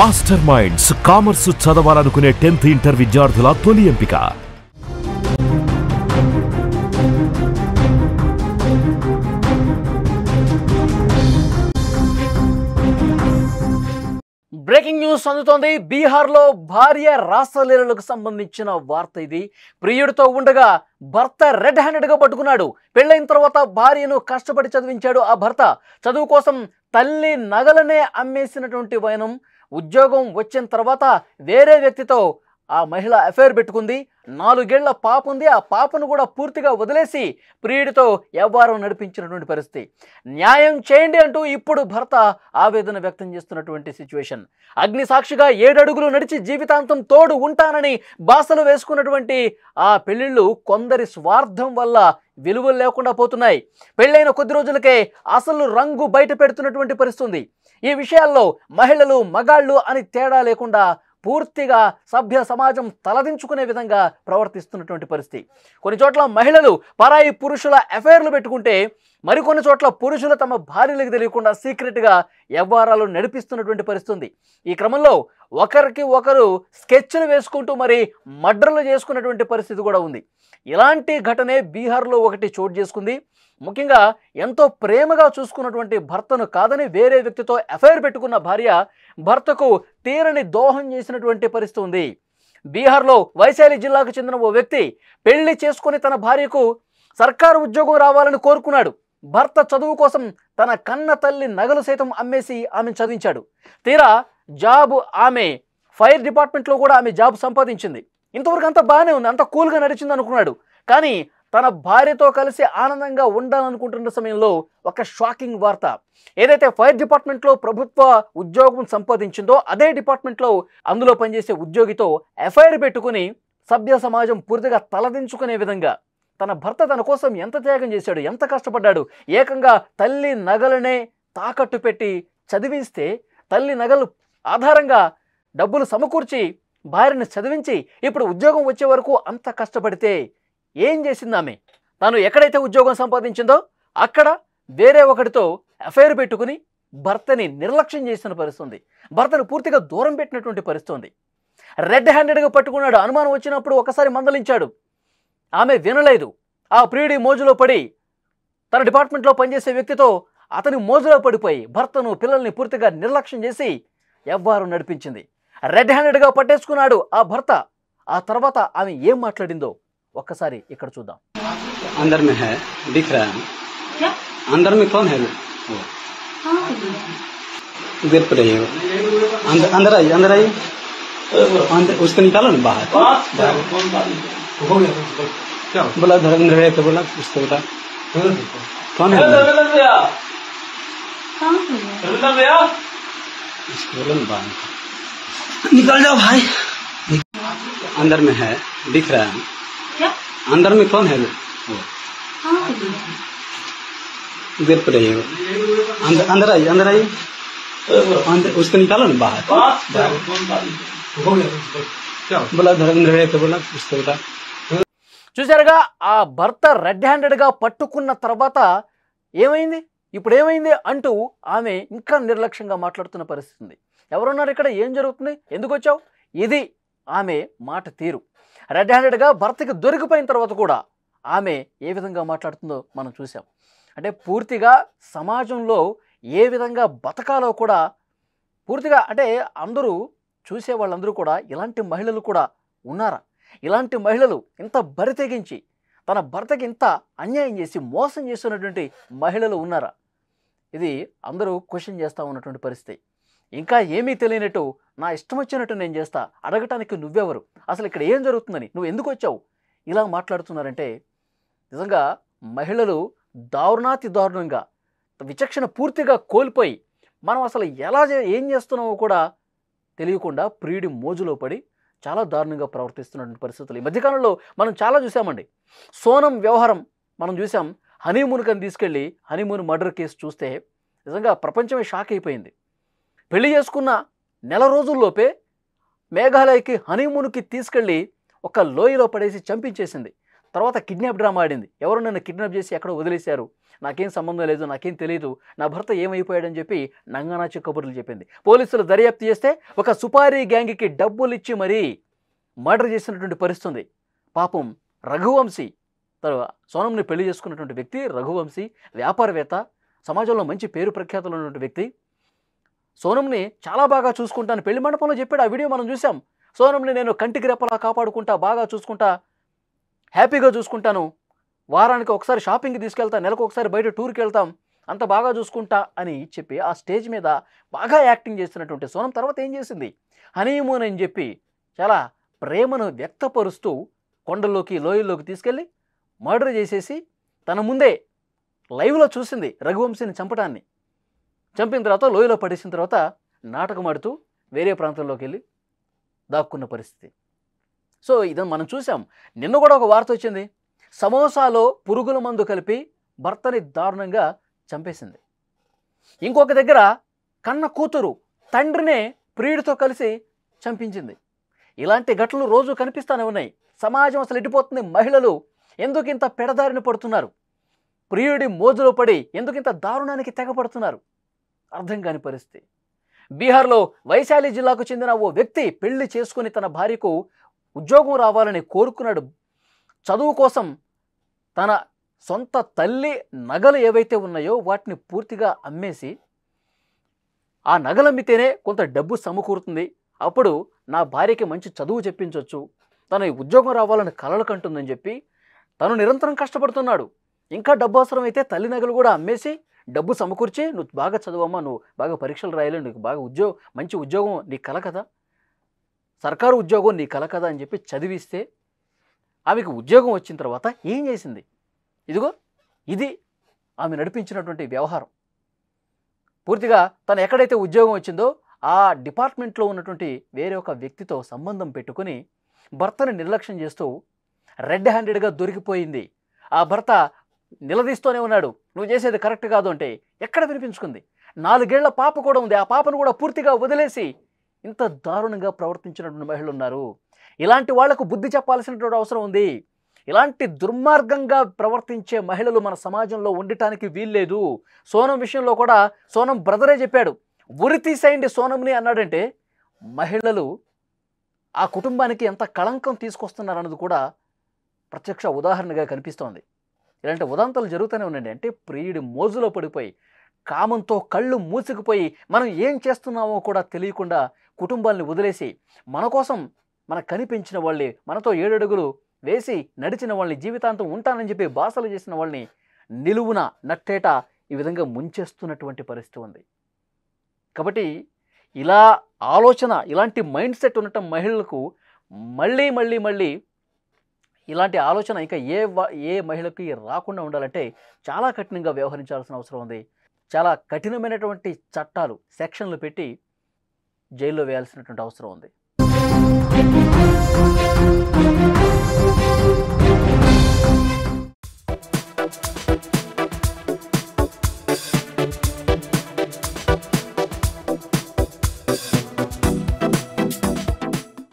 Master minds commerce చదవాలనుకునే 10th inter విద్యార్థుల తొలి ఎంపిక. బ్రేకింగ్ న్యూస్ అందుతోంది. బీహార్లో భార్య రాసలీలలకు సంబంధించిన వార్త ఇది. ప్రియుడితో ఉండగా భర్త రెడ్ హ్యాండెడ్గా పట్టుకున్నాడు. పెళ్ళైన తర్వాత భార్యను కష్టపడి చదివించాడు ఆ భర్త. చదువు కోసం తల్లి నగలనే అమ్మేసినటువంటి వైనం. ఉద్యోగం వచ్చిన తర్వాత వేరే వ్యక్తితో ఆ మహిళ అఫైర్ పెట్టుకుంది. 4 ఏళ్ల పాప ఉంది. ఆ పాపను కూడా పూర్తిగా వదిలేసి ప్రియుడితో వ్యవహారం నడిపించినటువంటి పరిస్థితి. న్యాయం చేయండి అంటూ ఇప్పుడు భర్త ఆవేదన వ్యక్తం చేస్తున్నటువంటి సిచ్యువేషన్. అగ్ని సాక్షిగా 7 అడుగులు నడిచి జీవితాంతం తోడు ఉంటానని బాసలు వేసుకున్నటువంటి ఆ పెళ్లిళ్ళు కొందరి స్వార్థం వల్ల విలువలు లేకుండా పోతున్నాయి. పెళ్ళైన కొద్ది రోజులకే అసలు రంగు బయట పెడుతున్నటువంటి పరిస్థితి ఉంది. ఈ విషయాల్లో మహిళలు మగాళ్ళు అని తేడా లేకుండా పూర్తిగా సభ్య సమాజం తలదించుకునే విధంగా ప్రవర్తిస్తున్నటువంటి పరిస్థితి. కొన్ని చోట్ల మహిళలు పరాయి పురుషుల అఫైర్లు పెట్టుకుంటే మరికొన్ని చోట్ల పురుషులు తమ భార్యలకు తెలియకుండా సీక్రెట్గా వ్యవహారాలు నడిపిస్తున్నటువంటి పరిస్థితి ఉంది. ఈ క్రమంలో ఒకరికి ఒకరు స్కెచ్లు వేసుకుంటూ మరి మర్డర్లు చేసుకున్నటువంటి పరిస్థితి కూడా ఉంది. ఇలాంటి ఘటనే బీహార్లో ఒకటి చోటు చేసుకుంది. ముఖ్యంగా ఎంతో ప్రేమగా చూసుకున్నటువంటి భర్తను కాదని వేరే వ్యక్తితో అఫైర్ పెట్టుకున్న భార్య భర్తకు తీరని దోహం చేసినటువంటి పరిస్థితి ఉంది. బీహార్లో వైశాలి జిల్లాకు చెందిన ఓ వ్యక్తి పెళ్లి చేసుకుని తన భార్యకు సర్కారు ఉద్యోగం రావాలని కోరుకున్నాడు. భర్త చదువు కోసం తన కన్న తల్లి నగలు సైతం అమ్మేసి ఆమెను చదివించాడు. తీరా జాబ్ ఆమె ఫైర్ డిపార్ట్మెంట్లో కూడా ఆమె జాబ్ సంపాదించింది. ఇంతవరకు అంతా బాగానే ఉంది, అంత కూల్గా నడిచింది అనుకున్నాడు. కానీ తన భార్యతో కలిసి ఆనందంగా ఉండాలనుకుంటున్న సమయంలో ఒక షాకింగ్ వార్త. ఏదైతే ఫైర్ డిపార్ట్మెంట్లో ప్రభుత్వ ఉద్యోగం సంపాదించిందో అదే డిపార్ట్మెంట్లో అందులో పనిచేసే ఉద్యోగితో ఎఫ్ఐఆర్ పెట్టుకుని సభ్య సమాజం పూర్తిగా తలదించుకునే విధంగా తన భర్త తన కోసం ఎంత త్యాగం చేశాడు, ఎంత కష్టపడ్డాడు. ఏకంగా తల్లి నగలనే తాకట్టు పెట్టి చదివిస్తే తల్లి నగలు ఆధారంగా డబ్బులు సమకూర్చి భార్యని చదివించి ఇప్పుడు ఉద్యోగం వచ్చే వరకు అంత కష్టపడితే ఏం చేసింది ఆమె? తాను ఎక్కడైతే ఉద్యోగం సంపాదించిందో అక్కడ వేరే ఒకటితో అఫైర్ పెట్టుకుని భర్తని నిర్లక్ష్యం చేసిన పరిస్థితి. భర్తను పూర్తిగా దూరం పెట్టినటువంటి పరిస్థితి. రెడ్ హ్యాండెడ్గా పట్టుకున్నాడు. అనుమానం వచ్చినప్పుడు ఒకసారి మందలించాడు. ఆమె వినలేదు. ఆ ప్రియుడి మోజులో పడి తన డిపార్ట్మెంట్లో పనిచేసే వ్యక్తితో అతని మోజులో పడిపోయి భర్తను పిల్లల్ని పూర్తిగా నిర్లక్ష్యం చేసి వ్యవహారం నడిపించింది. రెడ్ హ్యాండెడ్గా పట్టేసుకున్నాడు ఆ భర్త. ఆ తర్వాత ఆమె ఏం మాట్లాడిందో ఒక్కసారి ఇక్కడ చూద్దాం. अंदर में है दिख रहा है क्या? अंदर में कौन है वो? इधर पर रहिए, अंदर आइए, अंदर आइए, अंदर उसको निकालो ना बाहर। बोला धर्मेंद्र भैया तो बोला उसको बोला कौन है? उसको बोला ना बाहर निकल जाओ भाई। अंदर में है दिख रहा है क्या? अंदर में कौन है वो? इधर पर रहिए, अंदर आइए, अंदर आइए, अंदर उसको निकालो ना बाहर। बोला धर्मेंद्र भैया तो बोला उसको बोला। చూసారుగా ఆ భర్త రెడ్ హ్యాండెడ్గా పట్టుకున్న తర్వాత ఏమైంది, ఇప్పుడు ఏమైంది అంటూ ఆమె ఇంకా నిర్లక్ష్యంగా మాట్లాడుతున్న పరిస్థితి ఉంది. ఎవరున్నారు ఇక్కడ, ఏం జరుగుతుంది, ఎందుకు వచ్చావు, ఇది ఆమె మాట తీరు. రెడ్ హ్యాండెడ్గా భర్తకి దొరికిపోయిన తర్వాత కూడా ఆమె ఏ విధంగా మాట్లాడుతుందో మనం చూసాం. అంటే పూర్తిగా సమాజంలో ఏ విధంగా బతకాలో కూడా పూర్తిగా అంటే అందరూ చూసే వాళ్ళందరూ కూడా ఇలాంటి మహిళలు కూడా ఉన్నారా? ఇలాంటి మహిళలు ఇంత బరి తెగించి తన భర్తకి ఇంత అన్యాయం చేసి మోసం చేస్తున్నటువంటి మహిళలు ఉన్నారా? ఇది అందరూ క్వశ్చన్ చేస్తూ ఉన్నటువంటి పరిస్థితి. ఇంకా ఏమీ తెలియనట్టు నా ఇష్టం వచ్చినట్టు నేను చేస్తా, అడగటానికి నువ్వెవరు, అసలు ఇక్కడ ఏం జరుగుతుందని, నువ్వు ఎందుకు వచ్చావు, ఇలా మాట్లాడుతున్నారంటే నిజంగా మహిళలు దారుణాతి దారుణంగా విచక్షణ పూర్తిగా కోల్పోయి మనం అసలు ఏం చేస్తున్నామో కూడా తెలియకుండా ప్రియుడి మోజులో పడి చాలా దారుణంగా ప్రవర్తిస్తున్నటువంటి పరిస్థితులు ఈ మధ్యకాలంలో మనం చాలా చూసామండి. సోనం వ్యవహారం మనం చూసాం. హనీమూన్కని తీసుకెళ్ళి హనీమూన్ మర్డర్ కేసు చూస్తే నిజంగా ప్రపంచమే షాక్ అయిపోయింది. పెళ్లి చేసుకున్న నెల రోజుల్లోపే మేఘాలయకి హనీమూన్కి తీసుకెళ్ళి ఒక లోయలో పడేసి చంపించేసింది. తర్వాత కిడ్నాప్ డ్రామా ఆడింది. ఎవరు నన్ను కిడ్నాప్ చేసి ఎక్కడో వదిలేశారు, నాకేం సంబంధం లేదు, నాకేం తెలియదు, నా భర్త ఏమైపోయాడని చెప్పి నంగనాచి కబుర్లు చెప్పింది. పోలీసులు దర్యాప్తు చేస్తే ఒక సుపారీ గ్యాంగ్కి డబ్బులు ఇచ్చి మరీ మర్డర్ చేసినటువంటి పరిస్థితి. పాపం రఘువంశీ, సోనంని పెళ్లి చేసుకున్నటువంటి వ్యక్తి రఘువంశీ, వ్యాపారవేత్త, సమాజంలో మంచి పేరు ప్రఖ్యాతులు ఉన్నటువంటి వ్యక్తి. సోనంని చాలా బాగా చూసుకుంటాను పెళ్లి మండపంలో చెప్పాడు. ఆ వీడియో మనం చూసాం. సోనంని నేను కంటికి రెప్పలా కాపాడుకుంటా, బాగా చూసుకుంటా, హ్యాపీగా చూసుకుంటాను, వారానికి ఒకసారి షాపింగ్కి తీసుకెళ్తా, నెలకు ఒకసారి బయట టూర్కి వెళ్తాం, అంత బాగా చూసుకుంటా అని చెప్పి ఆ స్టేజ్ మీద బాగా యాక్టింగ్ చేస్తున్నటువంటి సోనం తర్వాత ఏం చేసింది? హనీమూన్ అని చెప్పి చాలా ప్రేమను వ్యక్తపరుస్తూ కొండల్లోకి లోయల్లోకి తీసుకెళ్ళి మర్డర్ చేసేసి తన ముందే లైవ్లో చూసింది రఘువంశీని చంపడాన్ని. చంపిన తర్వాత లోయలో పడేసిన తర్వాత నాటకం ఆడుతూ వేరే ప్రాంతంలోకి వెళ్ళి దాక్కున్న పరిస్థితి. సో ఇదని మనం చూసాం. నిన్న కూడా ఒక వార్త వచ్చింది. సమోసాలో పురుగుల మందు కలిపి భర్తని దారుణంగా చంపేసింది. ఇంకొక దగ్గర కన్న కూతురు తండ్రినే ప్రియుడితో కలిసి చంపించింది. ఇలాంటి ఘటనలు రోజు కనిపిస్తూనే ఉన్నాయి. సమాజం అసలు ఎడిపోతుంది. మహిళలు ఎందుకు ఇంత పెడదారిన పడుతున్నారు? ప్రియుడి మోజులో పడి ఎందుకు ఇంత దారుణానికి తెగపడుతున్నారు? అర్థం కాని పరిస్థితి. బీహార్లో వైశాలి జిల్లాకు చెందిన ఓ వ్యక్తి పెళ్లి చేసుకుని తన భార్యకు ఉద్యోగం రావాలని కోరుకున్నాడు. చదువు కోసం తన సొంత తల్లి నగలు ఏవైతే ఉన్నాయో వాటిని పూర్తిగా అమ్మేసి, ఆ నగలమ్మితేనే కొంత డబ్బు సమకూరుతుంది, అప్పుడు నా భార్యకి మంచి చదువు చెప్పించవచ్చు, తన ఉద్యోగం రావాలని కలలు కంటుందని చెప్పి తను నిరంతరం కష్టపడుతున్నాడు. ఇంకా డబ్బు అవసరమైతే తల్లి నగలు కూడా అమ్మేసి డబ్బు సమకూర్చి, నువ్వు బాగా చదువమ్మా, నువ్వు బాగా పరీక్షలు రాయాలి, నీకు బాగా మంచి ఉద్యోగం నీ కల కదా, సర్కారు ఉద్యోగం నీ కల కదా అని చెప్పి చదివిస్తే ఆమెకు ఉద్యోగం వచ్చిన తర్వాత ఏం చేసింది? ఇదిగో ఇది ఆమె నడిపించినటువంటి వ్యవహారం. పూర్తిగా తను ఎక్కడైతే ఉద్యోగం వచ్చిందో ఆ డిపార్ట్మెంట్లో ఉన్నటువంటి వేరే ఒక వ్యక్తితో సంబంధం పెట్టుకుని భర్తని నిర్లక్ష్యం చేస్తూ రెడ్ హ్యాండెడ్గా దొరికిపోయింది. ఆ భర్త నిలదీస్తూనే ఉన్నాడు, నువ్వు చేసేది కరెక్ట్ కాదు అంటే ఎక్కడ వినిపించుకుంది? 4 ఏళ్ల పాప కూడా ఉంది. ఆ పాపను కూడా పూర్తిగా వదిలేసి ఇంత దారుణంగా ప్రవర్తించినటువంటి మహిళలు ఉన్నారు. ఇలాంటి వాళ్లకు బుద్ధి చెప్పాల్సినటువంటి అవసరం ఉంది. ఇలాంటి దుర్మార్గంగా ప్రవర్తించే మహిళలు మన సమాజంలో ఉండటానికి వీల్లేదు. సోనం విషయంలో కూడా సోనం బ్రదరే చెప్పాడు, ఉరి తీసేయండి సోనంని అన్నాడంటే మహిళలు ఆ కుటుంబానికి ఎంత కళంకం తీసుకొస్తున్నారన్నది కూడా ప్రత్యక్ష ఉదాహరణగా కనిపిస్తోంది. ఇలాంటి ఉదాంతాలు జరుగుతూనే ఉన్నాయండి. అంటే ప్రియుడి మోజులో పడిపోయి, కామంతో కళ్ళు మూసుకుపోయి, మనం ఏం చేస్తున్నామో కూడా తెలియకుండా కుటుంబాన్ని వదిలేసి, మన కోసం మన కనిపించిన వాళ్ళని, మనతో 7 అడుగులు వేసి నడిచిన వాళ్ళని, జీవితాంతం ఉంటానని చెప్పి బాసలు చేసిన వాళ్ళని నిలువున నట్టేట ఈ విధంగా ముంచేస్తున్నటువంటి పరిస్థితి ఉంది. కాబట్టి ఇలా ఆలోచన, ఇలాంటి మైండ్ సెట్ ఉండటం మహిళలకు మళ్ళీ మళ్ళీ మళ్ళీ ఇలాంటి ఆలోచన ఇంకా ఏ మహిళకి రాకుండా ఉండాలంటే చాలా కఠినంగా వ్యవహరించాల్సిన అవసరం ఉంది. చాలా కఠినమైనటువంటి చట్టాలు, సెక్షన్లు పెట్టి జైల్లో వేయాల్సినటువంటి అవసరం ఉంది.